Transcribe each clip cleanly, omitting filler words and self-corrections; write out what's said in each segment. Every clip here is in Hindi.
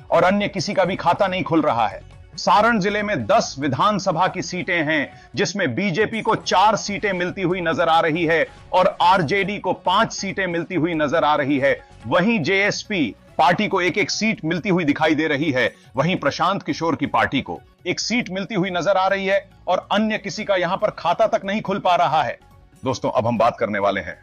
और अन्य किसी का भी खाता नहीं खुल रहा है। सारण जिले में 10 विधानसभा की सीटें हैं, जिसमें बीजेपी को 4 सीटें मिलती हुई नजर आ रही है और आरजेडी को 5 सीटें मिलती हुई नजर आ रही है। वहीं जेएसपी पार्टी को एक एक सीट मिलती हुई दिखाई दे रही है। वहीं प्रशांत किशोर की पार्टी को एक सीट मिलती हुई नजर आ रही है और अन्य किसी का यहां पर खाता तक नहीं खुल पा रहा है। दोस्तों, अब हम बात करने वाले हैं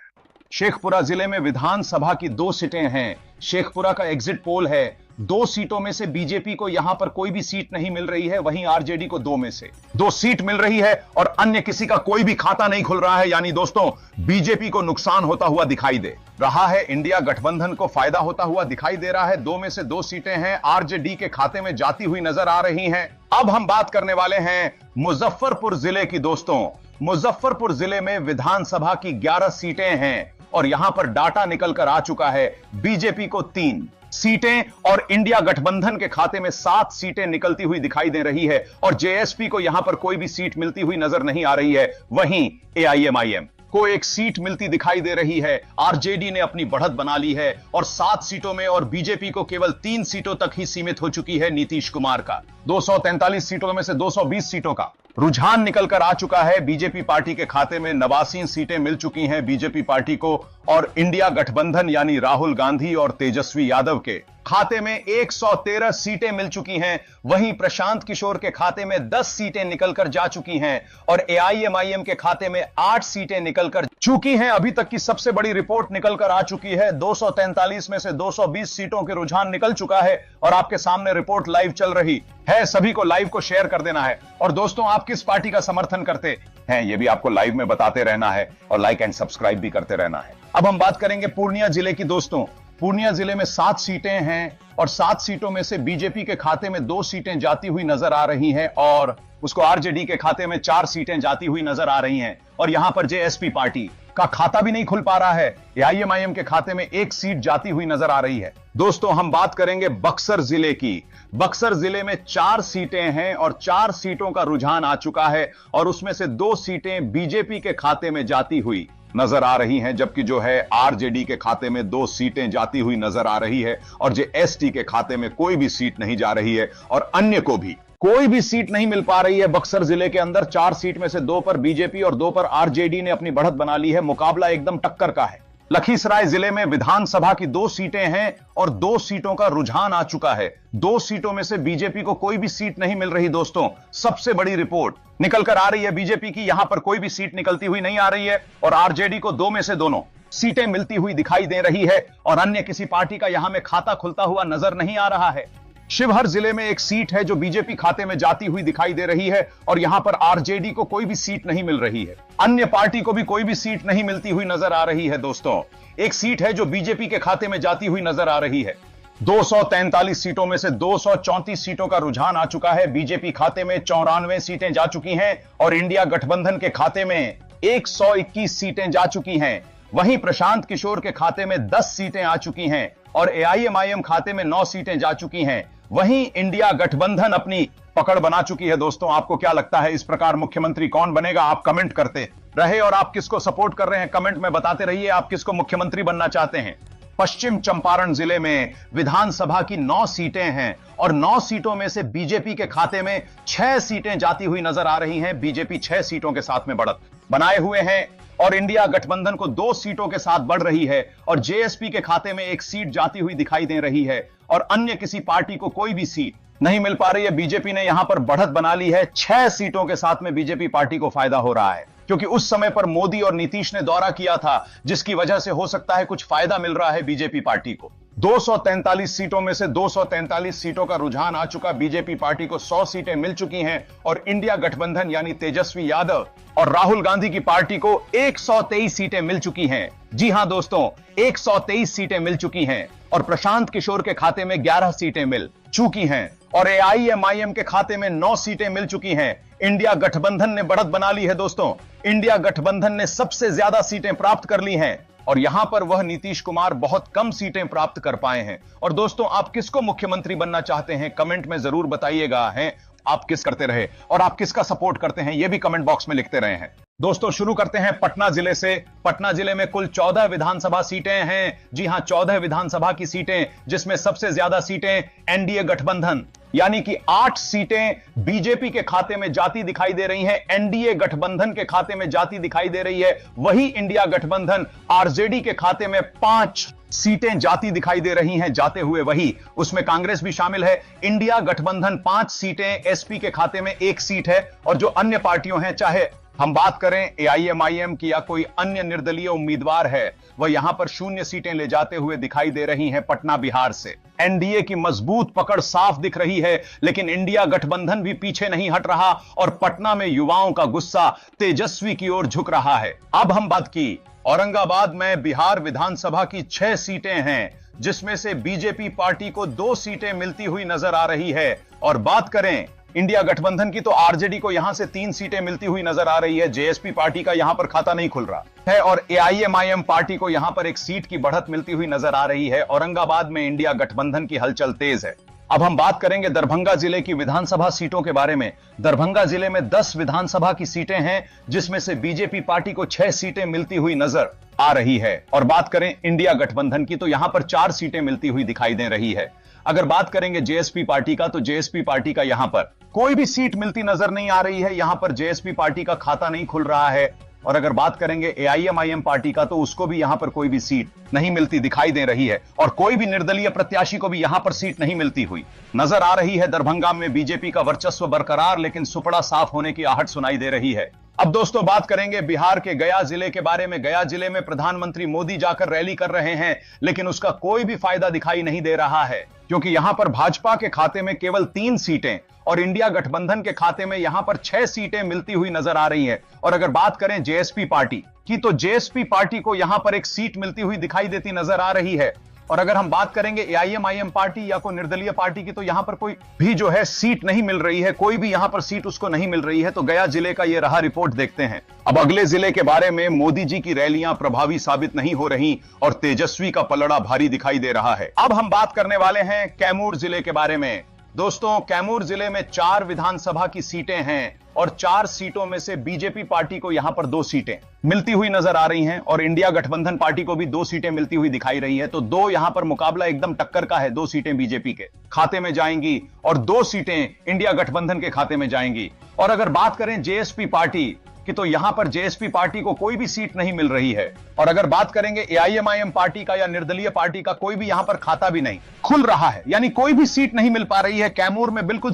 शेखपुरा जिले में विधानसभा की 2 सीटें हैं। शेखपुरा का एग्जिट पोल है, 2 सीटों में से बीजेपी को यहां पर कोई भी सीट नहीं मिल रही है, वहीं आरजेडी को 2 में से 2 सीट मिल रही है और अन्य किसी का कोई भी खाता नहीं खुल रहा है। यानी दोस्तों, बीजेपी को नुकसान होता हुआ दिखाई दे रहा है, इंडिया गठबंधन को फायदा होता हुआ दिखाई दे रहा है। 2 में से 2 सीटें हैं आरजेडी के खाते में जाती हुई नजर आ रही हैं। अब हम बात करने वाले हैं मुजफ्फरपुर जिले की। दोस्तों, मुजफ्फरपुर जिले में विधानसभा की 11 सीटें हैं और यहां पर डाटा निकल कर आ चुका है। बीजेपी को 3 सीटें और इंडिया गठबंधन के खाते में 7 सीटें निकलती हुई दिखाई दे रही है और जेएसपी को यहां पर कोई भी सीट मिलती हुई नजर नहीं आ रही है। वहीं एआईएमआईएम को एक सीट मिलती दिखाई दे रही है। आरजेडी ने अपनी बढ़त बना ली है और 7 सीटों में और बीजेपी को केवल 3 सीटों तक ही सीमित हो चुकी है नीतीश कुमार का। 243 सीटों में से 220 सीटों का रुझान निकल कर आ चुका है। बीजेपी पार्टी के खाते में 89 सीटें मिल चुकी हैं बीजेपी पार्टी को और इंडिया गठबंधन यानी राहुल गांधी और तेजस्वी यादव के खाते में 113 सीटें मिल चुकी हैं। वहीं प्रशांत किशोर के खाते में 10 सीटें निकलकर जा चुकी हैं और एआईएमआईएम के खाते में 8 सीटें निकलकर चुकी हैं। अभी तक की सबसे बड़ी रिपोर्ट निकलकर आ चुकी है। 243 में से 220 सीटों के रुझान निकल चुका है और आपके सामने रिपोर्ट लाइव चल रही है। सभी को लाइव को शेयर कर देना है और दोस्तों, आप किस पार्टी का समर्थन करते हैं ये भी आपको लाइव में बताते रहना है और लाइक एंड सब्सक्राइब भी करते रहना है। अब हम बात करेंगे पूर्णिया जिले की। दोस्तों, पूर्णिया जिले में 7 सीटें हैं और 7 सीटों में से बीजेपी के खाते में 2 सीटें जाती हुई नजर आ रही हैं और उसको आरजेडी के खाते में 4 सीटें जाती हुई नजर आ रही हैं और यहां पर जेएसपी पार्टी का खाता भी नहीं खुल पा रहा है। एआईएमआईएम के खाते में 1 सीट जाती हुई नजर आ रही है। दोस्तों, हम बात करेंगे बक्सर जिले की। बक्सर जिले में 4 सीटें हैं और 4 सीटों का रुझान आ चुका है और उसमें से 2 सीटें बीजेपी के खाते में जाती हुई नजर आ रही हैं, जबकि जो है आरजेडी के खाते में 2 सीटें जाती हुई नजर आ रही है और जेएसटी के खाते में कोई भी सीट नहीं जा रही है और अन्य को भी कोई भी सीट नहीं मिल पा रही है। बक्सर जिले के अंदर 4 सीट में से 2 पर बीजेपी और 2 पर आरजेडी ने अपनी बढ़त बना ली है। मुकाबला एकदम टक्कर का है। लखीसराय जिले में विधानसभा की 2 सीटें हैं और 2 सीटों का रुझान आ चुका है। 2 सीटों में से बीजेपी को कोई भी सीट नहीं मिल रही। दोस्तों, सबसे बड़ी रिपोर्ट निकल कर आ रही है बीजेपी की, यहां पर कोई भी सीट निकलती हुई नहीं आ रही है और आरजेडी को 2 में से दोनों सीटें मिलती हुई दिखाई दे रही है और अन्य किसी पार्टी का यहां में खाता खुलता हुआ नजर नहीं आ रहा है। शिवहर जिले में एक सीट है जो बीजेपी खाते में जाती हुई दिखाई दे रही है और यहां पर आरजेडी को कोई भी सीट नहीं मिल रही है। अन्य पार्टी को भी कोई भी सीट नहीं मिलती हुई नजर आ रही है। दोस्तों, एक सीट है जो बीजेपी के खाते में जाती हुई नजर आ रही है। 243 सीटों में से 234 सीटों का रुझान आ चुका है। बीजेपी खाते में 94 सीटें जा चुकी हैं और इंडिया गठबंधन के खाते में 121 सीटें जा चुकी हैं। वहीं प्रशांत किशोर के खाते में 10 सीटें आ चुकी हैं और एआईएमआईएम खाते में 9 सीटें जा चुकी हैं। वहीं इंडिया गठबंधन अपनी पकड़ बना चुकी है। दोस्तों, आपको क्या लगता है इस प्रकार मुख्यमंत्री कौन बनेगा? आप कमेंट करते रहे और आप किसको सपोर्ट कर रहे हैं कमेंट में बताते रहिए। आप किसको मुख्यमंत्री बनना चाहते हैं? पश्चिम चंपारण जिले में विधानसभा की 9 सीटें हैं और 9 सीटों में से बीजेपी के खाते में 6 सीटें जाती हुई नजर आ रही हैं। बीजेपी 6 सीटों के साथ में बढ़त बनाए हुए हैं और इंडिया गठबंधन को 2 सीटों के साथ बढ़ रही है और जेएसपी के खाते में 1 सीट जाती हुई दिखाई दे रही है और अन्य किसी पार्टी को कोई भी सीट नहीं मिल पा रही है। बीजेपी ने यहां पर बढ़त बना ली है। 6 सीटों के साथ में बीजेपी पार्टी को फायदा हो रहा है क्योंकि उस समय पर मोदी और नीतीश ने दौरा किया था, जिसकी वजह से हो सकता है कुछ फायदा मिल रहा है बीजेपी पार्टी को। 243 सीटों में से 243 सीटों का रुझान आ चुका। बीजेपी पार्टी को 100 सीटें मिल चुकी हैं और इंडिया गठबंधन यानी तेजस्वी यादव और राहुल गांधी की पार्टी को 123 सीटें मिल चुकी हैं। जी हां दोस्तों, 123 सीटें मिल चुकी हैं और प्रशांत किशोर के खाते में 11 सीटें मिल चुकी हैं और एआईएमआईएम के खाते में 9 सीटें मिल चुकी हैं। इंडिया गठबंधन ने बढ़त बना ली है। दोस्तों, इंडिया गठबंधन ने सबसे ज्यादा सीटें प्राप्त कर ली हैं और यहां पर वह नीतीश कुमार बहुत कम सीटें प्राप्त कर पाए हैं। और दोस्तों, आप किसको मुख्यमंत्री बनना चाहते हैं कमेंट में जरूर बताइएगा। हैं आप किस करते रहे और आप किसका सपोर्ट करते हैं यह भी कमेंट बॉक्स में लिखते रहे हैं। दोस्तों शुरू करते हैं पटना जिले से। पटना जिले में कुल 14 विधानसभा सीटें हैं। जी हां, 14 विधानसभा की सीटें, जिसमें सबसे ज्यादा सीटें एनडीए गठबंधन, यानी कि 8 सीटें बीजेपी के खाते में जाती दिखाई दे रही हैं। एनडीए गठबंधन के खाते में जाती दिखाई दे रही है। वही इंडिया गठबंधन आरजेडी के खाते में 5 सीटें जाती दिखाई दे रही हैं, जाते हुए वही उसमें कांग्रेस भी शामिल है। इंडिया गठबंधन 5 सीटें, एसपी के खाते में 1 सीट है। और जो अन्य पार्टियों हैं, चाहे हम बात करें एआईएमआईएम की या कोई अन्य निर्दलीय उम्मीदवार है, वह यहां पर 0 सीटें ले जाते हुए दिखाई दे रही हैं पटना बिहार से। एनडीए की मजबूत पकड़ साफ दिख रही है, लेकिन इंडिया गठबंधन भी पीछे नहीं हट रहा और पटना में युवाओं का गुस्सा तेजस्वी की ओर झुक रहा है। अब हम बात की औरंगाबाद में बिहार विधानसभा की 6 सीटें हैं, जिसमें से बीजेपी पार्टी को 2 सीटें मिलती हुई नजर आ रही है। और बात करें इंडिया गठबंधन की, तो आरजेडी को यहां से 3 सीटें मिलती हुई नजर आ रही है। जेएसपी पार्टी का यहां पर खाता नहीं खुल रहा है और एआईएमआईएम पार्टी को यहां पर 1 सीट की बढ़त मिलती हुई नजर आ रही है। औरंगाबाद में इंडिया गठबंधन की हलचल तेज है। अब हम बात करेंगे दरभंगा जिले की विधानसभा सीटों के बारे में। दरभंगा जिले में 10 विधानसभा की सीटें हैं, जिसमें से बीजेपी पार्टी को 6 सीटें मिलती हुई नजर आ रही है। और बात करें इंडिया गठबंधन की, तो यहां पर 4 सीटें मिलती हुई दिखाई दे रही है। अगर बात करेंगे जेएसपी पार्टी का, तो जेएसपी पार्टी का यहां पर कोई भी सीट मिलती नजर नहीं आ रही है। यहां पर जेएसपी पार्टी का खाता नहीं खुल रहा है। और अगर बात करेंगे एआईएमआईएम पार्टी का, तो उसको भी यहां पर कोई भी सीट नहीं मिलती दिखाई दे रही है। और कोई भी निर्दलीय प्रत्याशी को भी यहां पर सीट नहीं मिलती हुई नजर आ रही है। दरभंगा में बीजेपी का वर्चस्व बरकरार, लेकिन सुपड़ा साफ होने की आहट सुनाई दे रही है। अब दोस्तों बात करेंगे बिहार के गया जिले के बारे में। गया जिले में प्रधानमंत्री मोदी जाकर रैली कर रहे हैं, लेकिन उसका कोई भी फायदा दिखाई नहीं दे रहा है, क्योंकि यहां पर भाजपा के खाते में केवल 3 सीटें और इंडिया गठबंधन के खाते में यहां पर 6 सीटें मिलती हुई नजर आ रही है। और अगर बात करें जेएसपी पार्टी की, तो जेएसपी पार्टी को यहां पर 1 सीट मिलती हुई दिखाई देती नजर आ रही है। और अगर हम बात करेंगे एआईएमआईएम पार्टी या कोई निर्दलीय पार्टी की, तो यहां पर कोई भी जो है सीट नहीं मिल रही है। कोई भी यहां पर सीट उसको नहीं मिल रही है। तो गया जिले का यह रहा रिपोर्ट। देखते हैं अब अगले जिले के बारे में। मोदी जी की रैलियां प्रभावी साबित नहीं हो रही और तेजस्वी का पलड़ा भारी दिखाई दे रहा है। अब हम बात करने वाले हैं कैमूर जिले के बारे में। दोस्तों कैमूर जिले में 4 विधानसभा की सीटें हैं और 4 सीटों में से बीजेपी पार्टी को यहां पर 2 सीटें मिलती हुई नजर आ रही हैं और इंडिया गठबंधन पार्टी को भी 2 सीटें मिलती हुई दिखाई रही है। तो 2 यहां पर मुकाबला एकदम टक्कर का है। 2 सीटें बीजेपी के खाते में जाएंगी और 2 सीटें इंडिया गठबंधन के खाते में जाएंगी। और अगर बात करें जेएसपी पार्टी कि, तो यहां पर जेएसपी पार्टी को कोई भी सीट नहीं मिल रही है। और अगर बात करेंगे एआईएमआईएम पार्टी का या निर्दलीय पार्टी का, कोई भी यहां पर खाता भी नहीं खुल रहा है, यानी कोई भी सीट नहीं मिल पा रही है। कैमूर में बिल्कुल